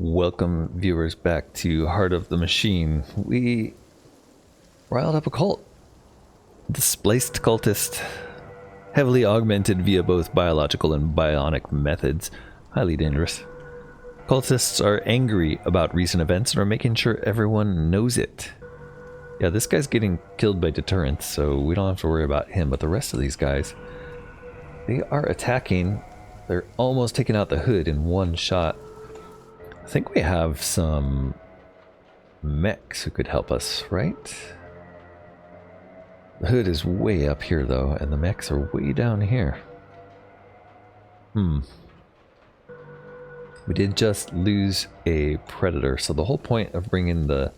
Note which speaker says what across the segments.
Speaker 1: Welcome viewers back to Heart of the Machine. We riled up a cult. Displaced cultist, heavily augmented via both biological and bionic methods. Highly dangerous. Cultists are angry about recent events and are making sure everyone knows it. Yeah, this guy's getting killed by deterrence, so we don't have to worry about him, but the rest of these guys, they are attacking. They're almost taking out the hood in one shot. I think we have some mechs who could help us, right? The hood is way up here though, and the mechs are way down here. We did just lose a predator, so the whole point of bringing the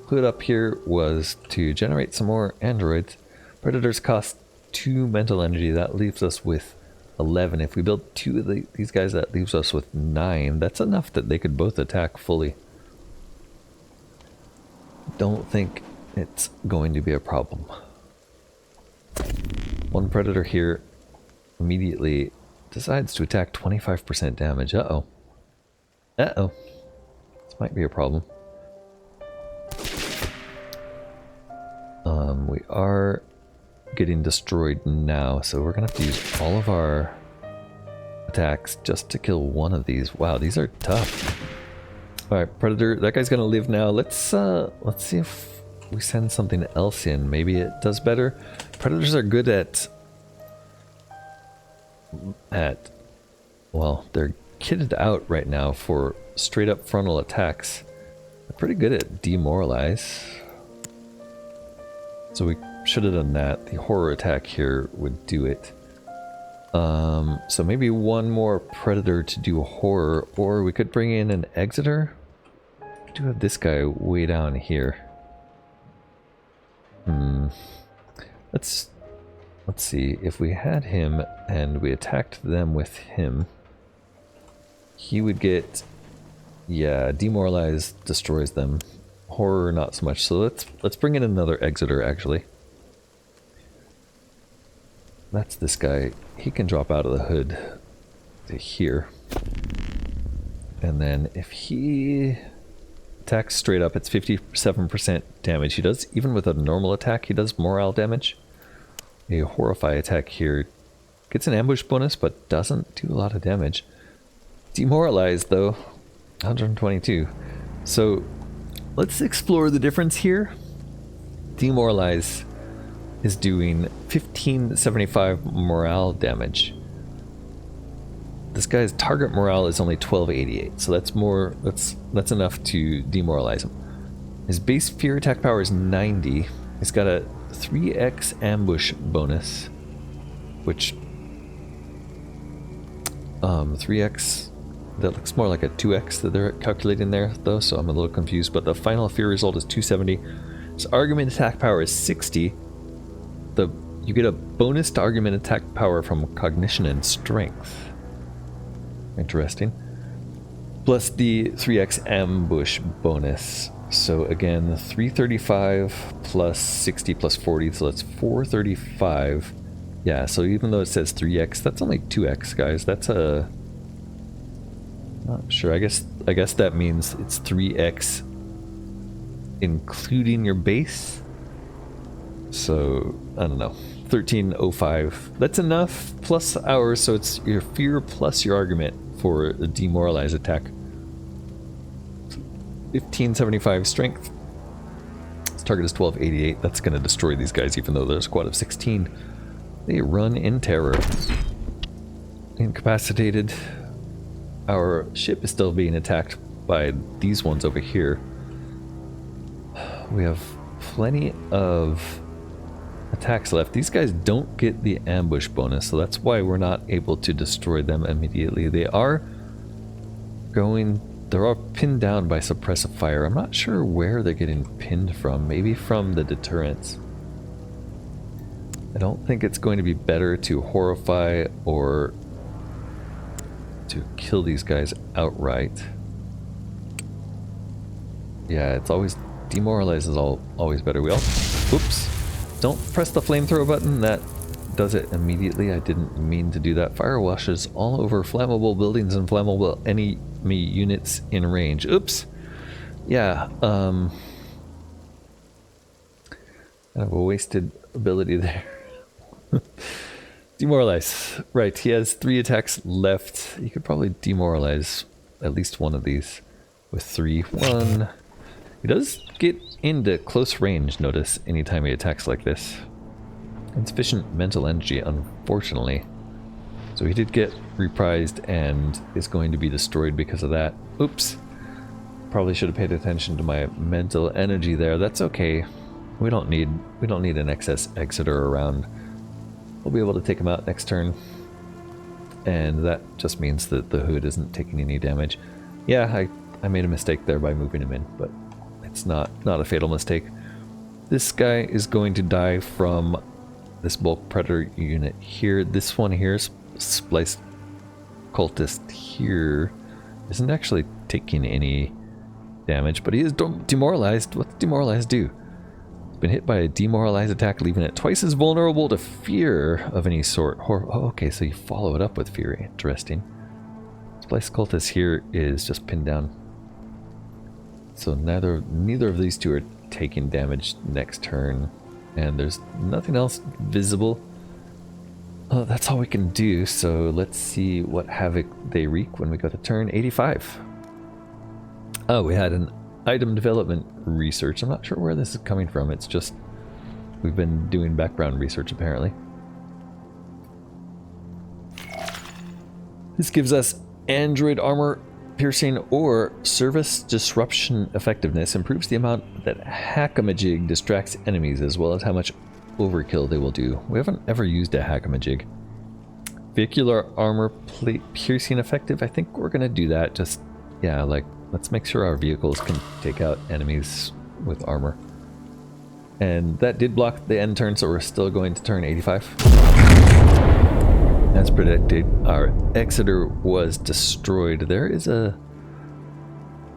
Speaker 1: hood up here was to generate some more androids. Predators cost 2 mental energy. That leaves us with 11. If we build 2 of these guys, that leaves us with 9. That's enough that they could both attack fully. Don't think it's going to be a problem. One predator here immediately decides to attack 25% damage. Uh-oh. Uh-oh. This might be a problem. We are getting destroyed now, so we're gonna have to use all of our attacks just to kill one of these. Wow, these are tough. Alright, Predator, that guy's gonna live now. Let's see if we send something else in. Maybe it does better. Predators are good at well, they're kitted out right now for straight up frontal attacks. They're pretty good at demoralize. So we should have done that. The horror attack here would do it. So maybe one more predator to do horror, or we could bring in an exeter. We do have this guy way down here. Let's see. If we had him and we attacked them with him, he would get, yeah, demoralize destroys them. Horror not so much. So let's bring in another exeter actually. That's this guy. He can drop out of the hood to here. And then if he attacks straight up, it's 57% damage. He does, even with a normal attack, he does morale damage. A horrify attack here gets an ambush bonus, but doesn't do a lot of damage. Demoralize though, 122. So let's explore the difference here. Demoralize is doing 1575 morale damage. This guy's target morale is only 1288, so that's more. That's enough to demoralize him. His base fear attack power is 90. He's got a 3x ambush bonus, which 3x. That looks more like a 2x that they're calculating there, though, so I'm a little confused. But the final fear result is 270. His argument attack power is 60. You get a bonus to argument attack power from cognition and strength. Interesting. Plus the 3x ambush bonus. So again, 335 plus 60 plus 40, so that's 435. Yeah, so even though it says 3x, that's only 2x, guys. That's a... Not sure. I guess that means it's 3x including your base. So I don't know. 1305. That's enough plus ours, so it's your fear plus your argument for a demoralize attack. 1575 strength. Its target is 1288. That's going to destroy these guys, even though they're a squad of 16. They run in terror. Incapacitated. Our ship is still being attacked by these ones over here. We have plenty of attacks left. These guys don't get the ambush bonus, so that's why we're not able to destroy them immediately. They're all pinned down by suppressive fire. I'm not sure where they're getting pinned from. Maybe from the deterrence. I don't think it's going to be better to horrify or to kill these guys outright. Yeah, it's always demoralizes always better. Oops. Don't press the flamethrower button. That does it immediately. I didn't mean to do that. Fire washes all over flammable buildings and flammable enemy units in range. Oops. Yeah, kind of a wasted ability there. Demoralize. Right, he has 3 attacks left. He could probably demoralize at least one of these with 3. 1. He does get into close range, notice, anytime he attacks like this. Insufficient mental energy, unfortunately. So he did get reprised and is going to be destroyed because of that. Oops. Probably should have paid attention to my mental energy there. That's okay. We don't need an excess Exeter around. We'll be able to take him out next turn. And that just means that the hood isn't taking any damage. Yeah, I made a mistake there by moving him in, but it's not a fatal mistake. This guy is going to die from this bulk predator unit here. This one here, spliced cultist here, isn't actually taking any damage, but he is demoralized. What's demoralized do? Been hit by a demoralized attack, leaving it twice as vulnerable to fear of any sort. Oh, okay, so you follow it up with fear. Interesting. Splice Cultist here is just pinned down. So neither of these two are taking damage next turn. And there's nothing else visible. Oh, that's all we can do, so let's see what havoc they wreak when we go to turn 85. Oh, we had an item development research. I'm not sure where this is coming from. It's just we've been doing background research apparently. This gives us android armor piercing or service disruption effectiveness. Improves the amount that Hackamajig distracts enemies as well as how much overkill they will do. We haven't ever used a Hackamajig. Vehicular armor plate piercing effective. I think we're gonna do that. Just, yeah, like, let's make sure our vehicles can take out enemies with armor. And that did block the end turn, so we're still going to turn 85. As predicted, our Exeter was destroyed. There is a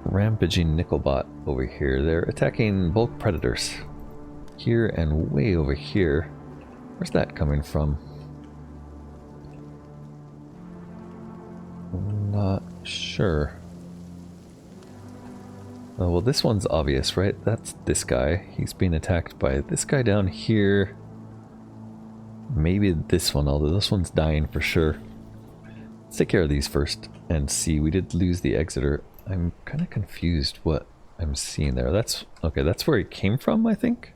Speaker 1: rampaging Nickelbot over here. They're attacking bulk predators. Here and way over here. Where's that coming from? Not sure. Oh, well, this one's obvious, right? That's this guy. He's being attacked by this guy down here. Maybe this one, although this one's dying for sure. Let's take care of these first and see. We did lose the Exeter. I'm kind of confused what I'm seeing there. That's okay, that's where he came from, I think.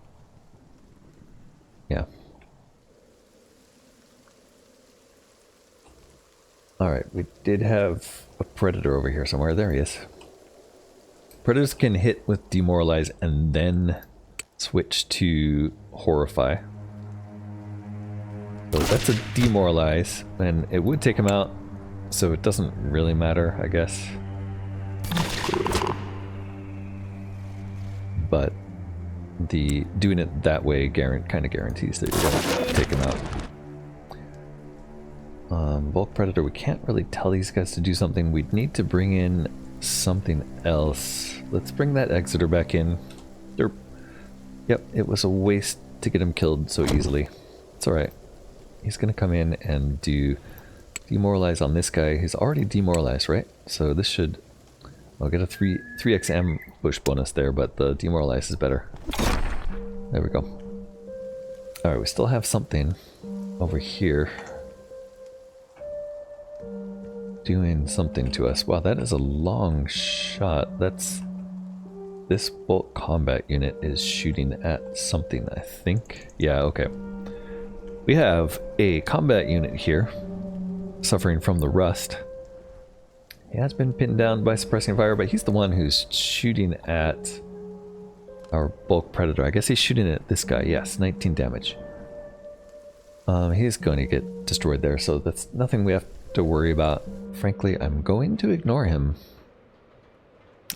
Speaker 1: Yeah. Alright, we did have a predator over here somewhere. There he is. Predators can hit with demoralize and then switch to horrify. So that's a demoralize, and it would take him out, so it doesn't really matter, I guess. But the doing it that way kind of guarantees that you're gonna take him out. Bulk predator, we can't really tell these guys to do something. We'd need to bring in something else. Let's bring that Exeter back in. Derp. Yep, it was a waste to get him killed so easily. It's alright. He's gonna come in and do demoralize on this guy. He's already demoralized, right? So this should... I'll get a 3xm push bonus there, but the demoralize is better. There we go. Alright, we still have something over here doing something to us. Wow, that is a long shot. That's... This bulk combat unit is shooting at something, I think. Yeah, okay. We have a combat unit here, suffering from the rust. He has been pinned down by suppressing fire, but he's the one who's shooting at our bulk predator. I guess he's shooting at this guy. Yes, 19 damage. He's going to get destroyed there, so that's nothing we have to worry about. Frankly, I'm going to ignore him.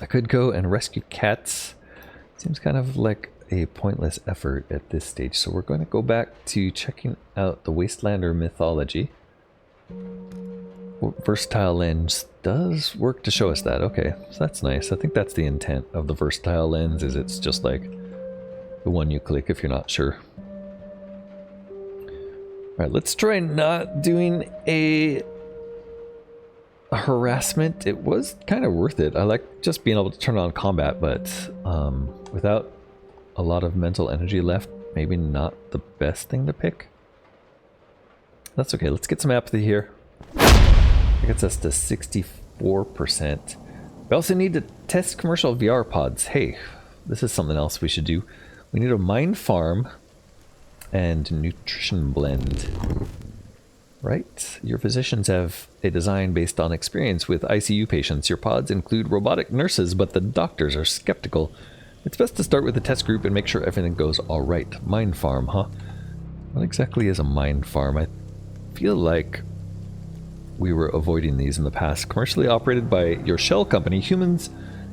Speaker 1: I could go and rescue cats. Seems kind of like a pointless effort at this stage, so we're going to go back to checking out the Wastelander mythology. Versatile lens does work to show us that. Okay, so that's nice. I think that's the intent of the versatile lens, is it's just like the one you click if you're not sure. Alright, let's try not doing a harassment, it was kind of worth it. I like just being able to turn on combat, but without a lot of mental energy left, maybe not the best thing to pick. That's okay, let's get some apathy here. That gets us to 64%. We also need to test commercial VR pods. Hey, this is something else we should do. We need a mine farm and nutrition blend. Right? Your physicians have a design based on experience with ICU patients. Your pods include robotic nurses, but the doctors are skeptical. It's best to start with the test group and make sure everything goes all right. Mine farm, huh? What exactly is a mine farm? I feel like we were avoiding these in the past. Commercially operated by your shell company, humans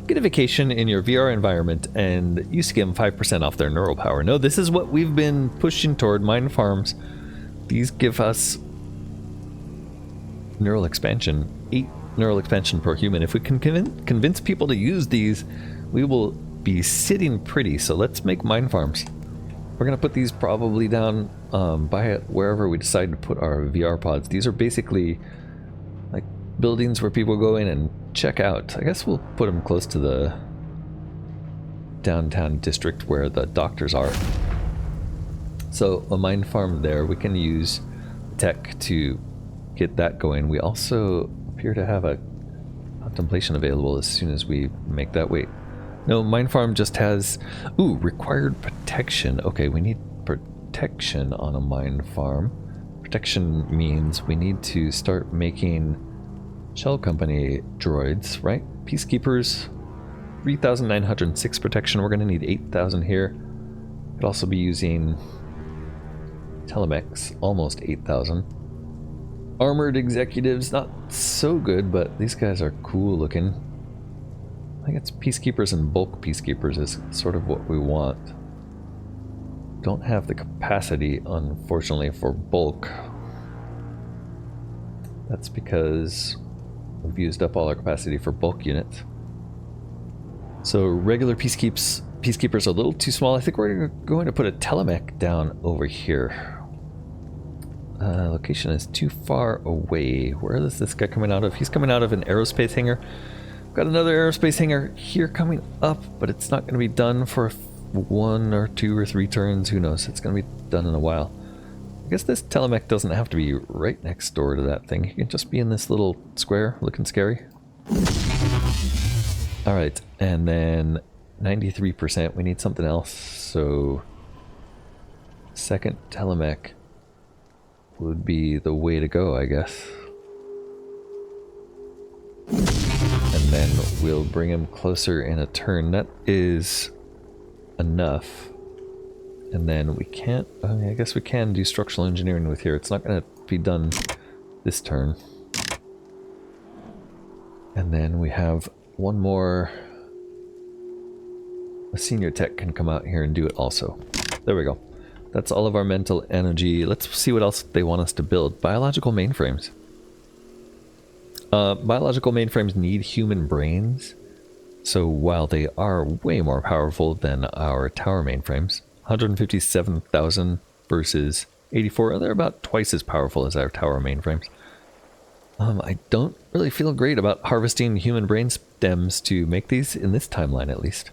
Speaker 1: get a vacation in your VR environment and you skim 5% off their neural power. No, this is what we've been pushing toward, mine farms. These give us neural expansion, 8 neural expansion per human. If we can convince people to use these, we will be sitting pretty. So let's make mine farms. We're gonna put these probably down by wherever we decide to put our VR pods. These are basically like buildings where people go in and check out. I guess we'll put them close to the downtown district where the doctors are. So a mine farm there. We can use tech to get that going. We also appear to have a contemplation available as soon as we make that. Wait, no, mine farm just has required protection. Okay, we need protection on a mine farm. Protection means we need to start making shell company droids, right? Peacekeepers, 3,906 protection. We're going to need 8,000 here. Could also be using telemex, almost 8,000. Armored executives, not so good, but these guys are cool looking. I think it's peacekeepers and bulk peacekeepers is sort of what we want. Don't have the capacity, unfortunately, for bulk. That's because we've used up all our capacity for bulk units. So regular peacekeepers are a little too small. I think we're going to put a telemech down over here. Location is too far away. Where is this guy coming out of? He's coming out of an aerospace hangar. Got another aerospace hangar here coming up, but it's not going to be done for 1 or 2 or 3 turns. Who knows? It's going to be done in a while. I guess this telemech doesn't have to be right next door to that thing. He can just be in this little square looking scary. Alright, and then 93%. We need something else. So second telemech would be the way to go, I guess. And then we'll bring him closer in a turn. That is enough. And then we can't... I guess we can do structural engineering with here. It's not going to be done this turn. And then we have one more... A senior tech can come out here and do it also. There we go. That's all of our mental energy. Let's see what else they want us to build. Biological mainframes. Biological mainframes need human brains. So while they are way more powerful than our tower mainframes, 157,000 versus 84, they're about twice as powerful as our tower mainframes. I don't really feel great about harvesting human brain stems to make these in this timeline, at least.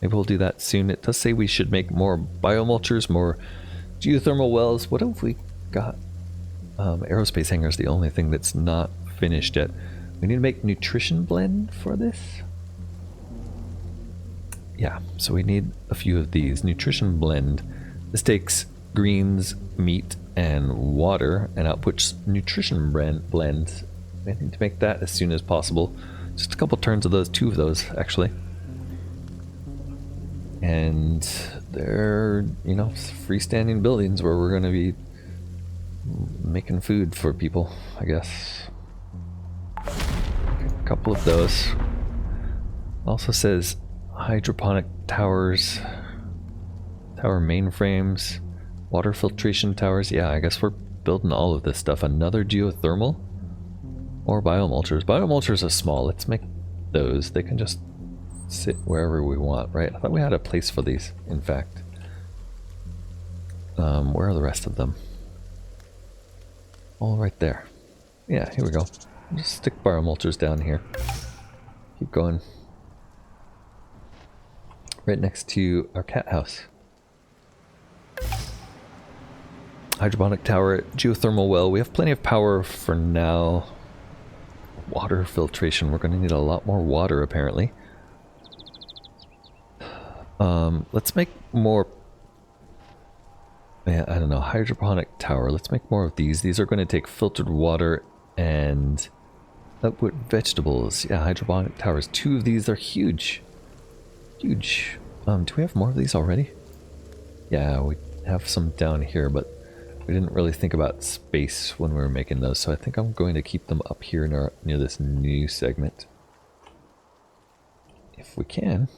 Speaker 1: Maybe we'll do that soon. It does say we should make more biomulchers, more geothermal wells. What have we got? Aerospace hangars, the only thing that's not finished yet. We need to make nutrition blend for this. Yeah, so we need a few of these. Nutrition blend. This takes greens, meat, and water and outputs nutrition blend. I need to make that as soon as possible. Just a couple turns of those, 2 of those actually. And they're, you know, freestanding buildings where we're going to be making food for people, I guess. A couple of those. Also says hydroponic towers, tower mainframes, water filtration towers. Yeah, I guess we're building all of this stuff. Another geothermal or biomulchers. Biomulchers are small. Let's make those. They can just sit wherever we want, right? I thought we had a place for these, in fact. Where are the rest of them? All right there. Yeah, here we go. Just stick biomulchers down here. Keep going. Right next to our cat house. Hydroponic tower, geothermal well. We have plenty of power for now. Water filtration. We're going to need a lot more water apparently. Let's make more... Yeah, I don't know. Hydroponic tower. Let's make more of these. These are going to take filtered water and output vegetables. Yeah, hydroponic towers. 2 of these are huge. Huge. Do we have more of these already? Yeah, we have some down here, but we didn't really think about space when we were making those, so I think I'm going to keep them up here near this new segment. If we can.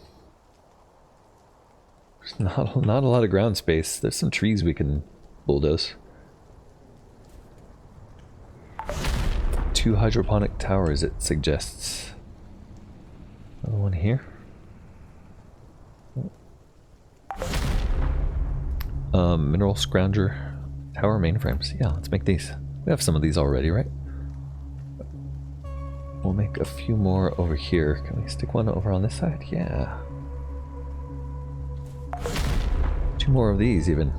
Speaker 1: There's not a lot of ground space. There's some trees we can bulldoze. 2 hydroponic towers, it suggests. Another one here. Mineral scrounger tower mainframes. Yeah, let's make these. We have some of these already, right? We'll make a few more over here. Can we stick one over on this side? Yeah. 2 more of these even.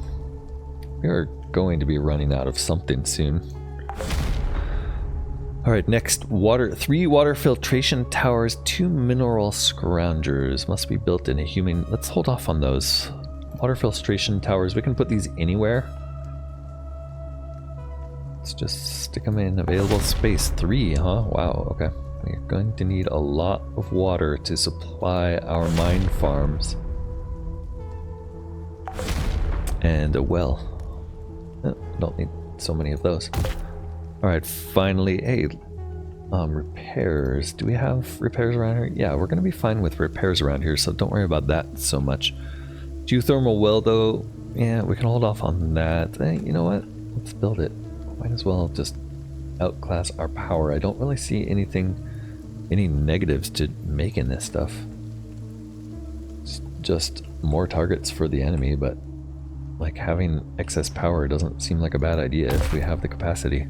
Speaker 1: We are going to be running out of something soon. Alright, next, 3 water filtration towers, 2 mineral scroungers. Must be built in a human... Let's hold off on those. Water filtration towers, we can put these anywhere. Let's just stick them in available space. 3, huh? Wow, okay. We're going to need a lot of water to supply our mine farms. And a well. Oh, don't need so many of those. Alright, finally, hey, repairs. Do we have repairs around here? Yeah, we're going to be fine with repairs around here, so don't worry about that so much. Geothermal well, though, yeah, we can hold off on that. Hey, you know what? Let's build it. Might as well just outclass our power. I don't really see any negatives to making this stuff. It's just more targets for the enemy, but like having excess power doesn't seem like a bad idea if we have the capacity.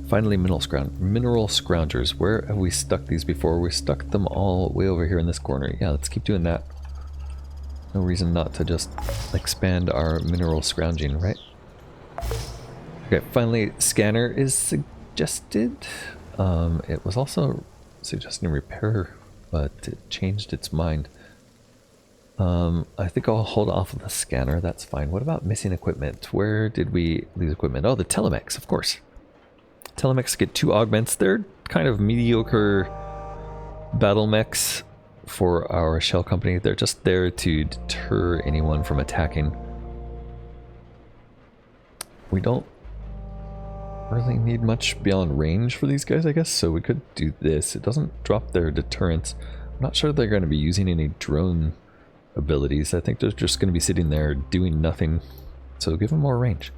Speaker 1: Finally, mineral scroungers. Where have we stuck these before? We stuck them all way over here in this corner. Yeah, let's keep doing that. No reason not to just expand our mineral scrounging, right? Okay, finally, scanner is suggested. It was also suggesting repair, but it changed its mind. I think I'll hold off of the scanner. That's fine. What about missing equipment? Where did we lose equipment? Oh, the telemechs, of course. Telemechs get 2 augments. They're kind of mediocre battle mechs for our shell company. They're just there to deter anyone from attacking. We don't really need much beyond range for these guys, I guess, so we could do this. It doesn't drop their deterrence. I'm not sure they're going to be using any drone abilities. I think they're just going to be sitting there doing nothing, so give them more range.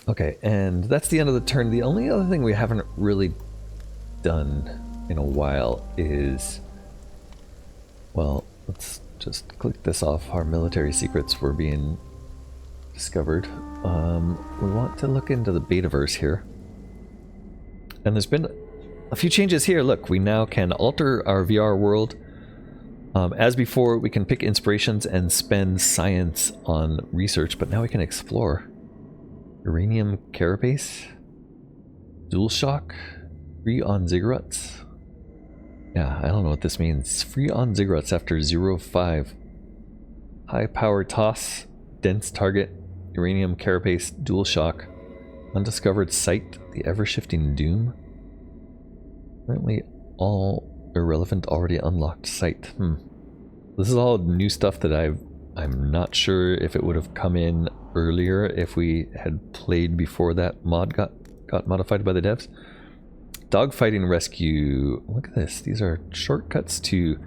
Speaker 1: Okay, and that's the end of the turn. The only other thing we haven't really done in a while is, well, let's just click this off. Our military secrets were being discovered. We want to look into the betaverse here. And there's been a few changes here. Look, we now can alter our VR world. As before, we can pick inspirations and spend science on research, but now we can explore. Uranium carapace, dual shock, free on ziggurats. Yeah, I don't know what this means. Free on ziggurats after 0-5. High power toss, dense target, uranium carapace, dual shock, undiscovered site, the ever-shifting doom. Currently all irrelevant, already unlocked site. This is all new stuff that I'm not sure if it would have come in earlier if we had played before that mod got modified by the devs. Dogfighting rescue. Look at this. These are shortcuts to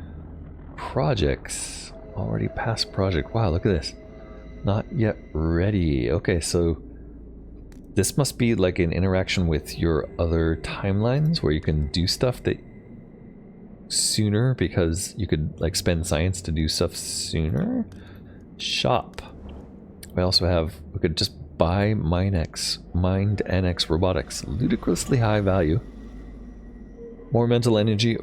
Speaker 1: projects. Already past project. Wow, look at this. Not yet ready. Okay, so this must be like an interaction with your other timelines where you can do stuff that sooner because you could like spend science to do stuff sooner. Shop. We also have, we could just Buy Mind Annex Robotics. Ludicrously high value. More mental energy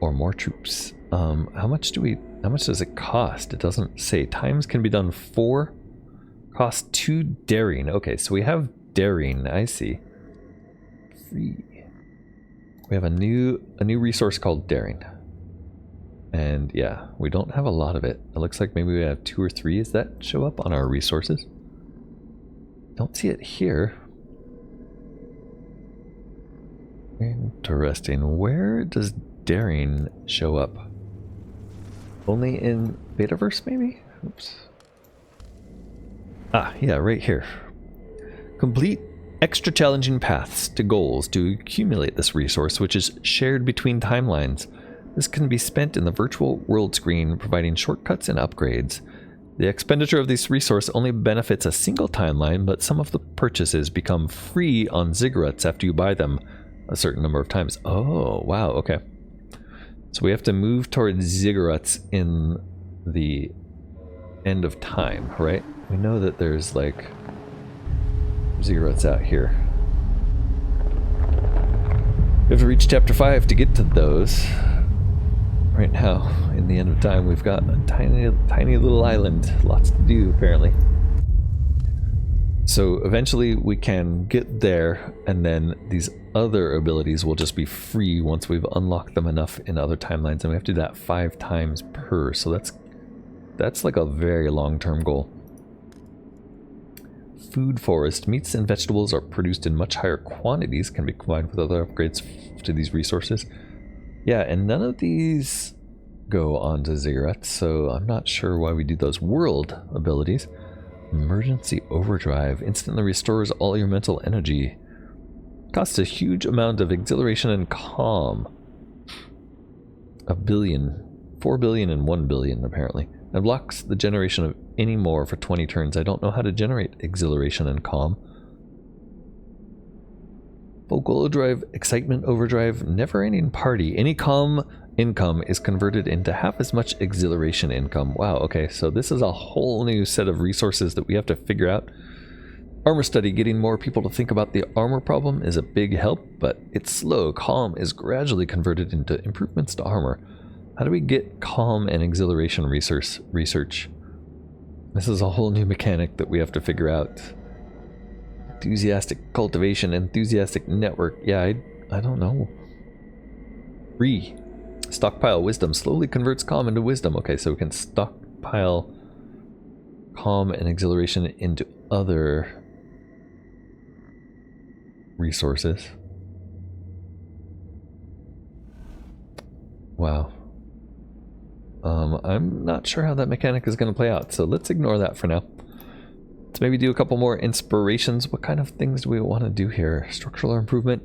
Speaker 1: or more troops. How much does it cost? It doesn't say. Times can be done 4. Cost 2 daring. Okay, so we have daring. I see. Free. We have a new resource called daring. And yeah, we don't have a lot of it. It looks like maybe we have 2 or 3. Does that show up on our resources? Don't see it here. Interesting. Where does daring show up? Only in Betaverse, maybe? Oops. Ah, yeah, right here. Complete extra challenging paths to goals to accumulate this resource, which is shared between timelines. This can be spent in the virtual world screen, providing shortcuts and upgrades. The expenditure of this resource only benefits a single timeline, but some of the purchases become free on ziggurats after you buy them a certain number of times. Oh, wow, okay. So we have to move towards ziggurats in the end of time, right? We know that there's like ziggurats out here. We have to reach chapter 5 to get to those. Right now, in the end of time, we've got a tiny little island. Lots to do, apparently. So eventually we can get there, and then these other abilities will just be free once we've unlocked them enough in other timelines, and we have to do that 5 times per. So that's like a very long-term goal. Food forest. Meats and vegetables are produced in much higher quantities, can be combined with other upgrades to these resources. Yeah, and none of these go on to ziggurats, so I'm not sure why we do those world abilities. Emergency overdrive instantly restores all your mental energy. Costs a huge amount of exhilaration and calm. 1 billion, 4 billion and 1 billion apparently. And blocks the generation of any more for 20 turns. I don't know how to generate exhilaration and calm. Vocal overdrive, excitement overdrive, never-ending party. Any calm income is converted into half as much exhilaration income. Wow, okay, so this is a whole new set of resources that we have to figure out. Armor study, getting more people to think about the armor problem is a big help, but it's slow. Calm is gradually converted into improvements to armor. How do we get calm and exhilaration research? This is a whole new mechanic that we have to figure out. Enthusiastic cultivation, enthusiastic network. Yeah, I don't know. Free. Stockpile wisdom slowly converts calm into wisdom. Okay, so we can stockpile calm and exhilaration into other resources. Wow. I'm not sure how that mechanic is going to play out, so let's ignore that for now. Let's maybe do a couple more inspirations. What kind of things do we want to do here? Structural improvement,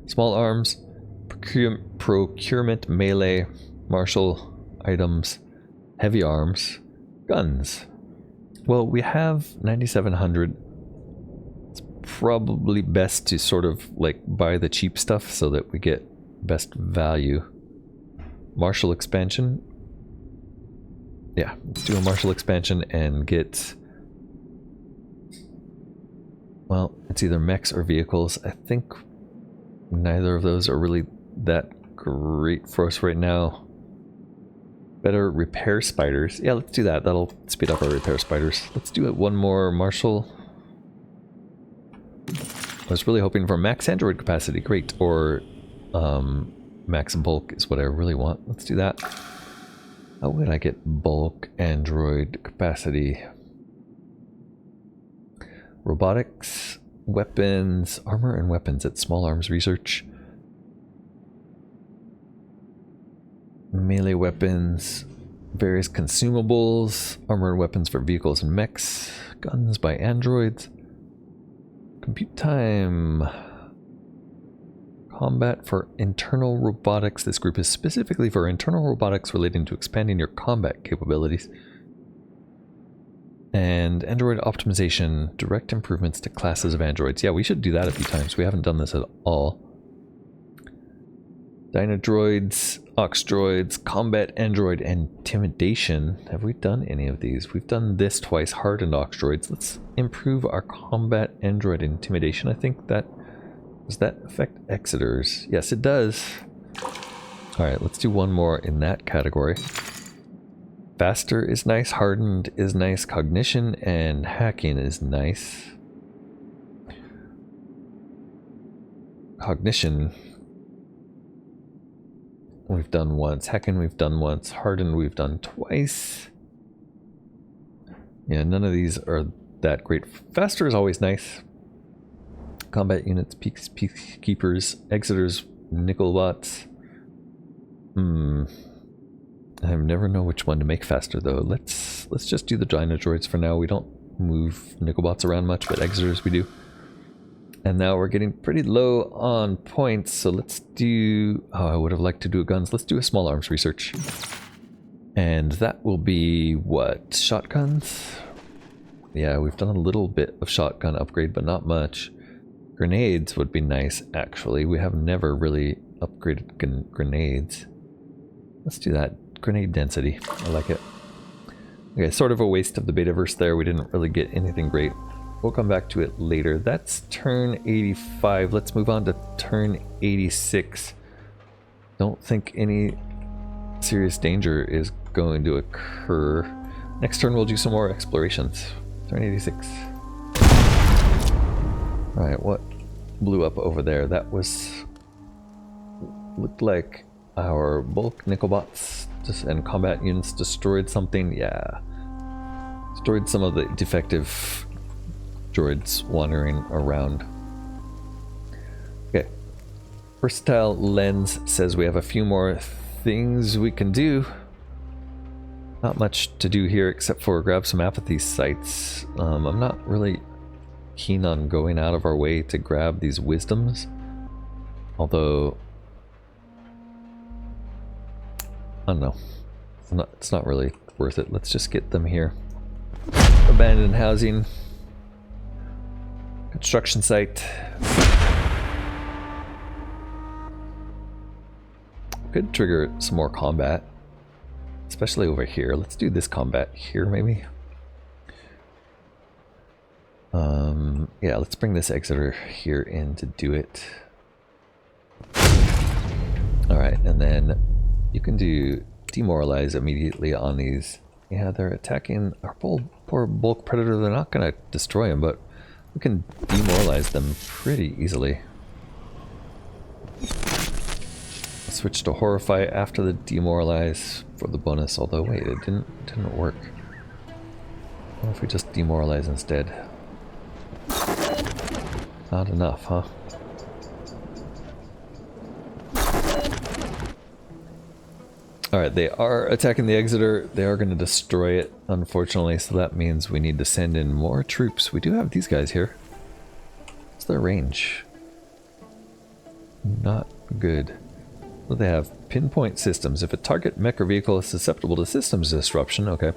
Speaker 1: small arms, procurement, melee, martial items, heavy arms, guns. Well, we have 9,700. It's probably best to sort of like buy the cheap stuff so that we get best value. Martial expansion. Yeah, let's do a martial expansion and get... Well, it's either mechs or vehicles. I think neither of those are really that great for us right now. Better repair spiders. Yeah, let's do that. That'll speed up our repair spiders. Let's do it one more martial. I was really hoping for max android capacity. Great. Or max bulk is what I really want. Let's do that. How would I get bulk android capacity? Robotics, weapons, armor and weapons at small arms research. Melee weapons, various consumables, armor and weapons for vehicles and mechs, guns by androids. Compute time. Combat for internal robotics. This group is specifically for internal robotics relating to expanding your combat capabilities. And android optimization, direct improvements to classes of androids. Yeah, we should do that a few times. We haven't done this at all. Dynadroids, Oxdroids, Combat Android, and Intimidation. Have we done any of these? We've done this twice, Hardened Oxdroids. Let's improve our Combat Android Intimidation. I think that... Does that affect Exeters? Yes, it does. Alright, let's do one more in that category. Faster is nice, Hardened is nice, Cognition and Hacking is nice. Cognition... we've done once. Hacking we've done once. Hardened we've done twice. Yeah, none of these are that great. Faster is always nice. Combat units, peacekeepers, Exeters, Nickelbots. I never know which one to make faster though. Let's just do the Dynadroids for now. We don't move Nickelbots around much, but Exeters we do. And now we're getting pretty low on points, so let's do... oh, I would have liked to do guns. Let's do a small arms research. And that will be, what, shotguns? Yeah, we've done a little bit of shotgun upgrade, but not much. Grenades would be nice, actually. We have never really upgraded grenades. Let's do that. Grenade density. I like it. Okay, sort of a waste of the betaverse there. We didn't really get anything great. We'll come back to it later. That's turn 85. Let's move on to turn 86. Don't think any serious danger is going to occur. Next turn we'll do some more explorations. Turn 86. Alright, what blew up over there? That was... looked like our bulk Nickelbots and combat units destroyed something. Yeah. Destroyed some of the defective droids wandering around. Okay. Versatile Lens says we have a few more things we can do. Not much to do here except for grab some apathy sites. I'm not really keen on going out of our way to grab these wisdoms. Although, I don't know. It's not really worth it. Let's just get them here. Abandoned housing. Construction site. Could trigger some more combat. Especially over here. Let's do this combat here, maybe. Yeah, let's bring this Exeter here in to do it. Alright, and then you can do demoralize immediately on these. Yeah, they're attacking our poor bulk predator. They're not going to destroy him, but we can demoralize them pretty easily. I'll switch to horrify after the demoralize for the bonus, although wait, it didn't work. What if we just demoralize instead? Not enough, huh? Alright, they are attacking the Exeter. They are going to destroy it, unfortunately, so that means we need to send in more troops. We do have these guys here. What's their range? Not good. Well, they have pinpoint systems. If a target mech or vehicle is susceptible to systems disruption, okay.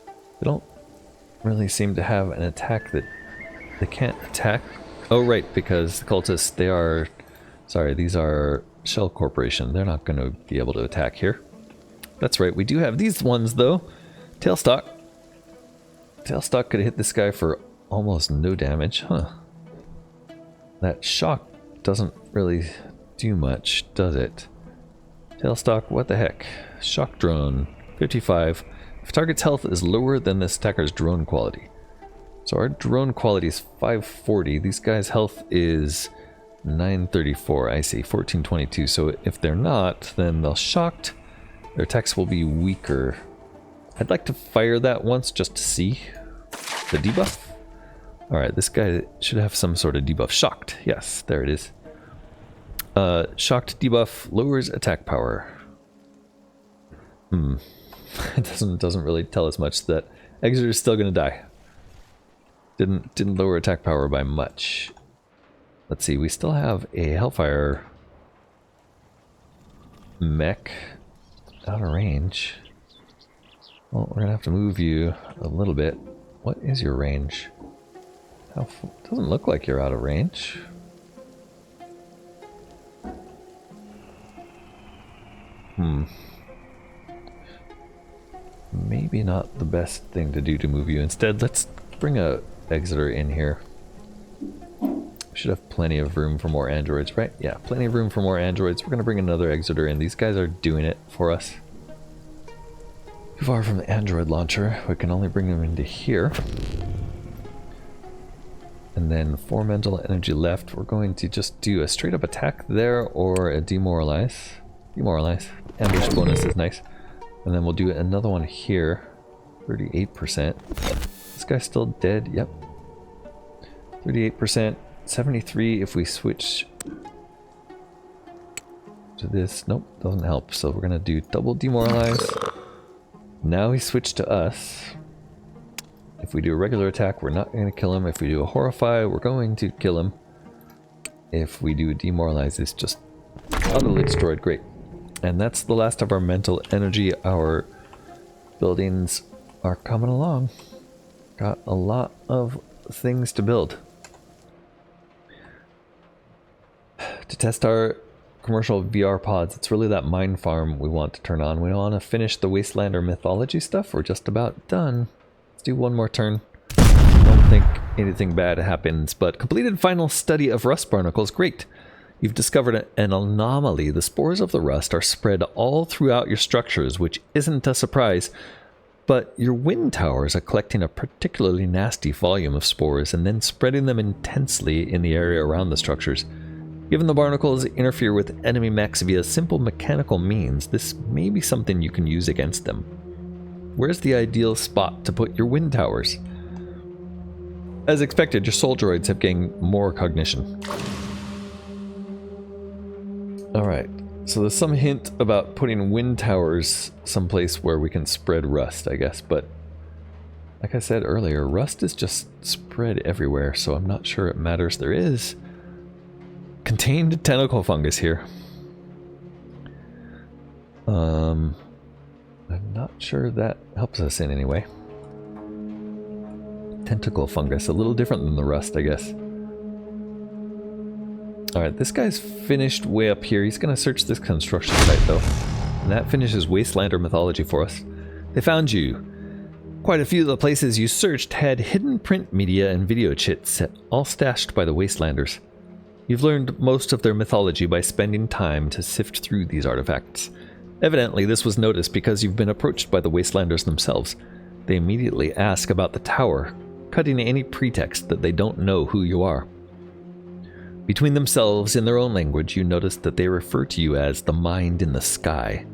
Speaker 1: They don't really seem to have an attack that they can't attack. Oh, right, because the cultists, they are... sorry, these are Shell Corporation. They're not going to be able to attack here. That's right, we do have these ones, though. Tailstock. Tailstock could hit this guy for almost no damage, huh? That shock doesn't really do much, does it? Tailstock, what the heck? Shock drone, 55. If target's health is lower than this attacker's drone quality. So our drone quality is 540. These guys' health is 934. I see, 1422. So if they're not, then they'll shocked. Their attacks will be weaker. I'd like to fire that once just to see the debuff. Alright, this guy should have some sort of debuff. Shocked. Yes, there it is. Shocked debuff lowers attack power. It doesn't really tell us much. That Exeter is still going to die. Didn't lower attack power by much. Let's see, we still have a Hellfire mech out of range. Well, we're gonna have to move you a little bit. What is your range? Doesn't look like you're out of range. Maybe not the best thing to do to move you. Instead, let's bring a Exeter in here. Should have plenty of room for more androids, right? Yeah, plenty of room for more androids. We're going to bring another Exeter in. These guys are doing it for us. Too far from the android launcher. We can only bring them into here. And then 4 mental energy left. We're going to just do a straight up attack there or a demoralize. Demoralize. Ambush bonus is nice. And then we'll do another one here. 38%. This guy's still dead. Yep. 38%. 73 if we switch to this. Nope, doesn't help. So we're going to do double demoralize. Now he switched to us. If we do a regular attack, we're not going to kill him. If we do a horrify, we're going to kill him. If we do a demoralize, it's just utterly destroyed. Great. And that's the last of our mental energy. Our buildings are coming along. Got a lot of things to build. To test our commercial VR pods, it's really that mine farm we want to turn on. We want to finish the Wastelander mythology stuff. We're just about done. Let's do one more turn. Don't think anything bad happens, but completed final study of rust barnacles. Great. You've discovered an anomaly. The spores of the rust are spread all throughout your structures, which isn't a surprise. But your wind towers are collecting a particularly nasty volume of spores and then spreading them intensely in the area around the structures. Given the barnacles interfere with enemy mechs via simple mechanical means, this may be something you can use against them. Where's the ideal spot to put your wind towers? As expected, your soul droids have gained more cognition. Alright, so there's some hint about putting wind towers someplace where we can spread rust, I guess, but like I said earlier, rust is just spread everywhere, so I'm not sure it matters. There is contained tentacle fungus here. I'm not sure that helps us in any way. Tentacle fungus, a little different than the rust, I guess. Alright, this guy's finished way up here. He's going to search this construction site, though. And that finishes Wastelander mythology for us. They found you. Quite a few of the places you searched had hidden print media and video chits, all stashed by the Wastelanders. You've learned most of their mythology by spending time to sift through these artifacts. Evidently, this was noticed because you've been approached by the Wastelanders themselves. They immediately ask about the tower, cutting any pretext that they don't know who you are. Between themselves, in their own language, you notice that they refer to you as the mind in the sky.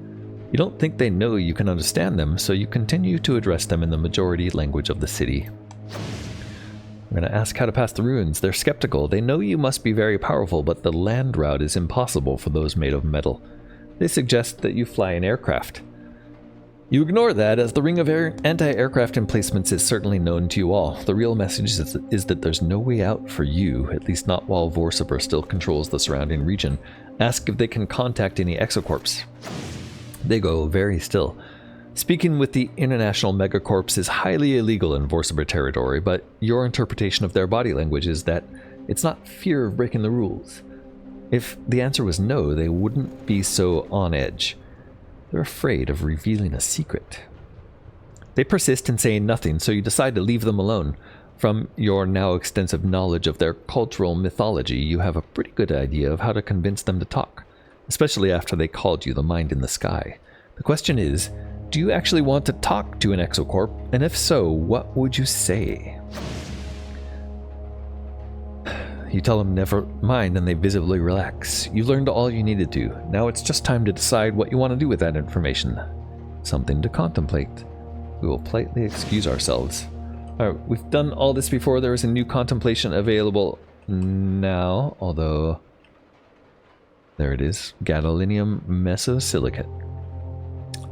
Speaker 1: You don't think they know you can understand them, so you continue to address them in the majority language of the city. I'm going to ask how to pass the ruins. They're skeptical. They know you must be very powerful, but the land route is impossible for those made of metal. They suggest that you fly an aircraft. You ignore that, as the ring of anti-aircraft emplacements is certainly known to you all. The real message is that there's no way out for you, at least not while Vorsiper still controls the surrounding region. Ask if they can contact any exocorps. They go very still. Speaking with the International Megacorps is highly illegal in Vorsiper territory, but your interpretation of their body language is that it's not fear of breaking the rules. If the answer was no, they wouldn't be so on edge. They're afraid of revealing a secret. They persist in saying nothing, so you decide to leave them alone. From your now extensive knowledge of their cultural mythology, you have a pretty good idea of how to convince them to talk, especially after they called you the mind in the sky. The question is, do you actually want to talk to an exocorp? And if so, what would you say? You tell them never mind and they visibly relax. You learned all you needed to. Now it's just time to decide what you want to do with that information. Something to contemplate. We will politely excuse ourselves. Alright, we've done all this before. There is a new contemplation available now, although there it is. Gadolinium mesosilicate.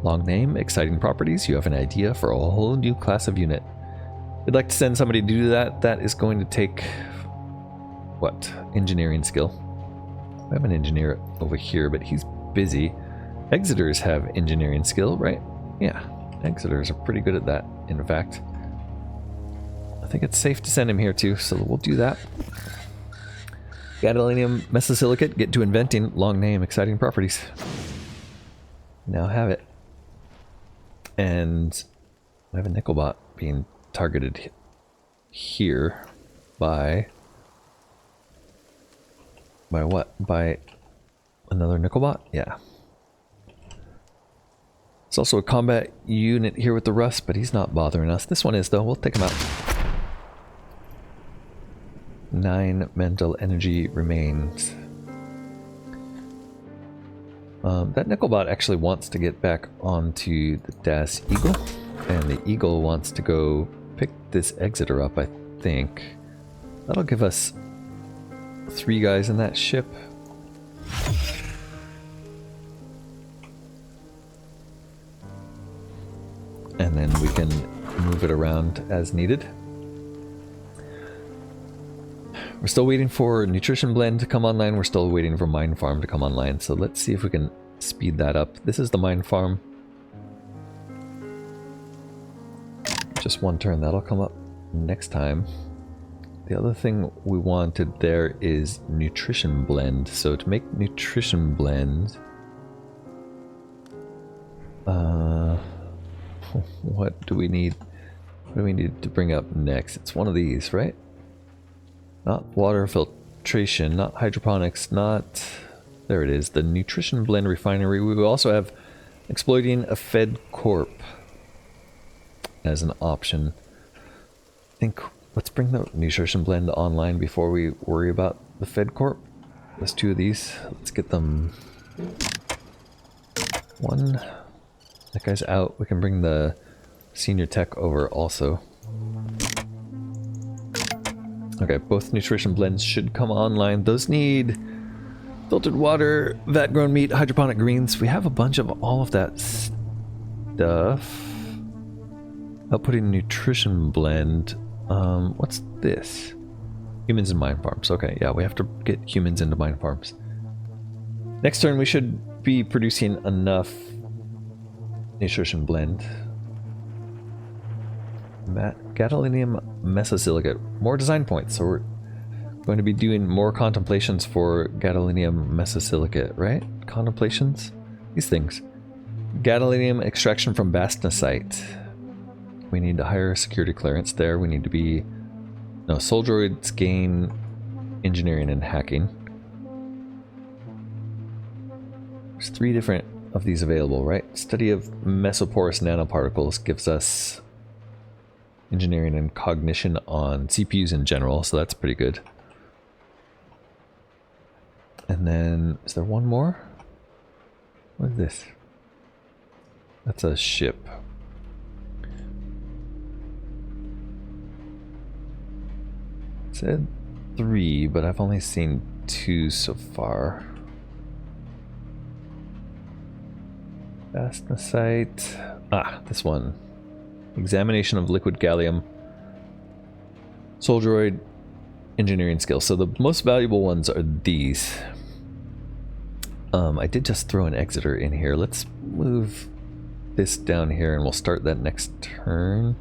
Speaker 1: Long name, exciting properties. You have an idea for a whole new class of unit. You'd like to send somebody to do that. That is going to take what? Engineering skill. I have an engineer over here, but he's busy. Exeters have engineering skill, right? Yeah, Exeters are pretty good at that, in fact. I think it's safe to send him here too, so we'll do that. Gadolinium mesosilicate, get to inventing. Long name, exciting properties. Now have it. And I have a nickel bot being targeted here by what? By another nickel bot? Yeah. There's also a combat unit here with the rust, but he's not bothering us. This one is, though. We'll take him out. 9 mental energy remains. That nickel bot actually wants to get back onto the Das Eagle, and the Eagle wants to go pick this Exeter up, I think. That'll give us 3 guys in that ship. And then we can move it around as needed. We're still waiting for Nutrition Blend to come online. We're still waiting for Mine Farm to come online. So let's see if we can speed that up. This is the Mine Farm. Just 1 turn. That'll come up next time. The other thing we wanted there is Nutrition Blend. So to make Nutrition Blend... what do we need? What do we need to bring up next? It's one of these, right? Not water filtration, not hydroponics, not... There it is, the Nutrition Blend Refinery. We will also have exploiting a Fed Corp as an option. I think let's bring the Nutrition Blend online before we worry about the Fed Corp. There's 2 of these. Let's get them... 1. That guy's out. We can bring the senior tech over also. Okay, both nutrition blends should come online. Those need filtered water, vat-grown meat, hydroponic greens. We have a bunch of all of that stuff. Outputting nutrition blend. What's this? Humans and mine farms. Okay, yeah, we have to get humans into mine farms. Next turn we should be producing enough nutrition blend. Gadolinium mesosilicate. More design points, so we're going to be doing more contemplations for gadolinium mesosilicate, right? Contemplations? These things. Gadolinium extraction from bastnasite. We need a higher security clearance there. We need to be... No, soul droids gain engineering and hacking. There's 3 different of these available, right? Study of mesoporous nanoparticles gives us engineering and cognition on CPUs in general, so that's pretty good. And then, is there one more? What is this? That's a ship. It said 3, but I've only seen 2 so far. Bastnasite. Ah, this one. Examination of liquid gallium. Soul droid engineering skills. So the most valuable ones are these. I did just throw an Exeter in here. Let's move this down here and we'll start that next turn.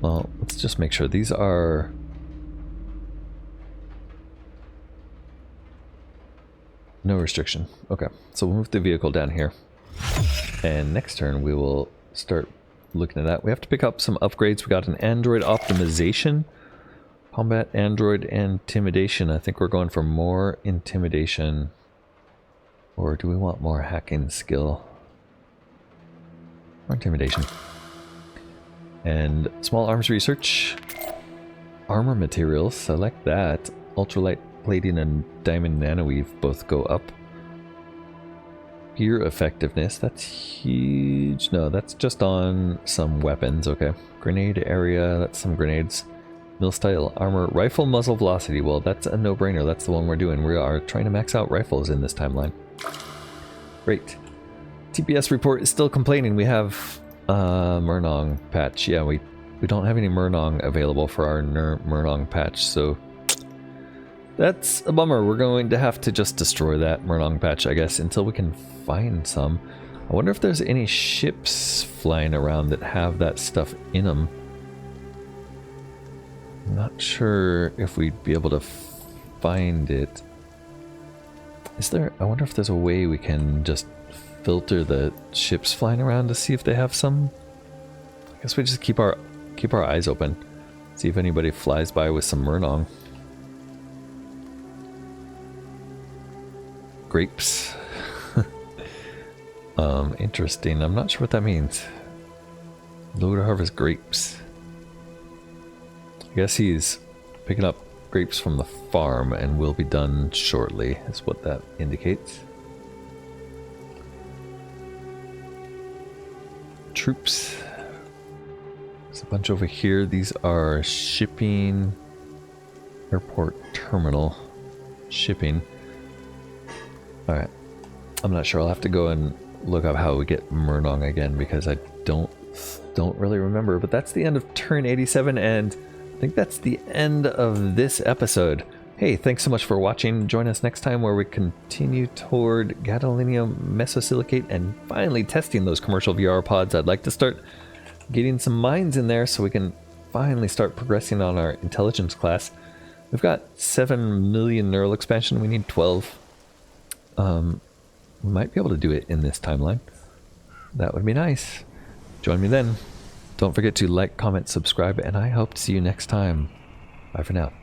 Speaker 1: Well, let's just make sure these are... No restriction. Okay, so we'll move the vehicle down here. And next turn we will start looking at that. We have to pick up some upgrades. We got an android optimization, combat android intimidation. I think we're going for more intimidation, or do we want more hacking skill? More intimidation. And small arms research, armor materials. I like that. Ultralight plating and diamond nanoweave both go up. Gear effectiveness, that's huge. No, that's just on some weapons, okay. Grenade area, that's some grenades. Mill style armor, rifle muzzle velocity. Well, that's a no-brainer. That's the one we're doing. We are trying to max out rifles in this timeline. Great. TPS report is still complaining. We have Murnong patch. Yeah, we don't have any Murnong available for our Murnong patch, so that's a bummer. We're going to have to just destroy that Murnong patch, I guess, until we can find some. I wonder if there's any ships flying around that have that stuff in them. I'm not sure if we'd be able to find it. Is there... I wonder if there's a way we can just filter the ships flying around to see if they have some... I guess we just keep our eyes open. See if anybody flies by with some Murnong. Grapes. Interesting. I'm not sure what that means. Load to harvest grapes. I guess he's picking up grapes from the farm and will be done shortly, is what that indicates. Troops. There's a bunch over here. These are shipping, airport terminal, shipping. Alright. I'm not sure. I'll have to go and look up how we get Murnong again because I don't really remember. But that's the end of turn 87, and I think that's the end of this episode. Hey, thanks so much for watching. Join us next time where we continue toward gadolinium mesosilicate and finally testing those commercial VR pods. I'd like to start getting some mines in there so we can finally start progressing on our intelligence class. We've got 7 million neural expansion. We need 12. We might be able to do it in this timeline. That would be nice. Join me then. Don't forget to like, comment, subscribe, and I hope to see you next time. Bye for now.